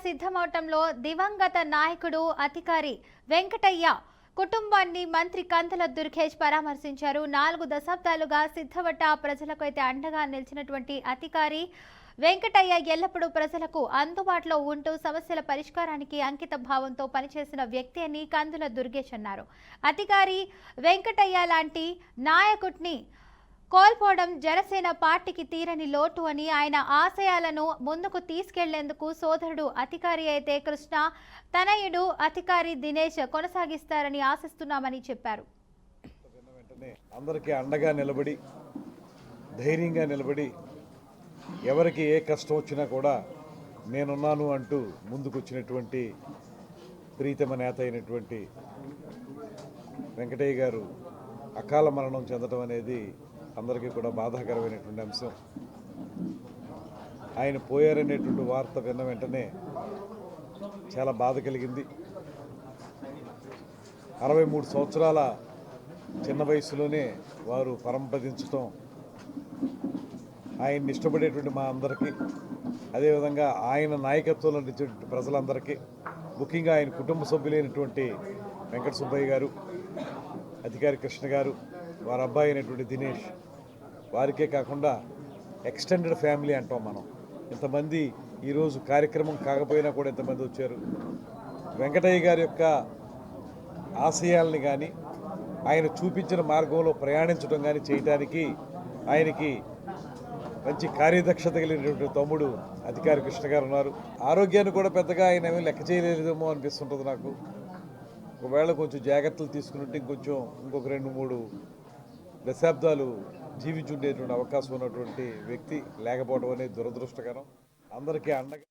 సిద్ధమవటంలో దివంగత నాయకుడు అధికారి వెంకటయ్య కుటుంబాన్ని మంత్రి కందుల దుర్గేష్ పరామర్శించారు. 4 దశాబ్దాలుగా సిద్ధవట ప్రజలకు అయితే అండగా నిలిచినటువంటి అధికారి వెంకటయ్య ఎల్లప్పుడూ ప్రజలకు అందుబాటులో ఉంటూ సమస్యల పరిష్కారానికి అంకిత భావంతో పనిచేసిన వ్యక్తి అని కందుల దుర్గేష్ అన్నారు. అధికారి వెంకటయ్య లాంటి నాయకుడిని కోల్పోవడం జనసేన పార్టీకి తీరని లోటు అని, ఆయన ఆశయాలను ముందుకు తీసుకెళ్లేందుకు సోదరుడు అధికారి అయితే కృష్ణ, తనయుడు అధికారి దినేష్ కొనసాగిస్తారని ఆశిస్తున్నామని చెప్పారు. అందరికీ అండగా నిలబడి ధైర్యంగా నిలబడి ఎవరికి ఏ కష్టం వచ్చినా కూడా నేనున్నాను అంటూ ముందుకొచ్చినటువంటి ప్రీతమ నేత అయినటువంటి వెంకటయ్య గారు అకాల మరణం చెందడం అనేది అందరికీ కూడా బాధాకరమైనటువంటి అంశం. ఆయన పోయారనేటువంటి వార్త విన్న వెంటనే చాలా బాధ కలిగింది. 63 సంవత్సరాల చిన్న వయసులోనే వారు పరంపదించడం ఆయన్ని ఇష్టపడేటువంటి మా అందరికీ, అదేవిధంగా ఆయన నాయకత్వంలో నిలిచేటువంటి ప్రజలందరికీ, ముఖ్యంగా ఆయన కుటుంబ సభ్యులైనటువంటి వెంకట సుబ్బయ్య గారు, అధికారి కృష్ణ గారు, వారి అబ్బాయి అయినటువంటి దినేష్, వారికే కాకుండా ఎక్స్టెండెడ్ ఫ్యామిలీ అంటాం మనం. ఇంతమంది ఈరోజు కార్యక్రమం కాకపోయినా కూడా ఇంతమంది వచ్చారు. వెంకటయ్య గారి యొక్క ఆశయాల్ని కానీ ఆయన చూపించిన మార్గంలో ప్రయాణించడం కానీ చేయడానికి ఆయనకి మంచి కార్యదక్షత కలిగినటువంటి తమ్ముడు అధికారి కృష్ణ గారు ఉన్నారు. ఆరోగ్యాన్ని కూడా పెద్దగా ఆయన ఏమీ లెక్క చేయలేదేమో అనిపిస్తుంటుంది నాకు. ఒకవేళ కొంచెం జాగ్రత్తలు తీసుకున్నట్టు ఇంకొక 2-3 దశాబ్దాలు జీవించుండేటువంటి అవకాశం ఉన్నటువంటి వ్యక్తి లేకపోవడం అనేది దురదృష్టకరం. అందరికీ అండగా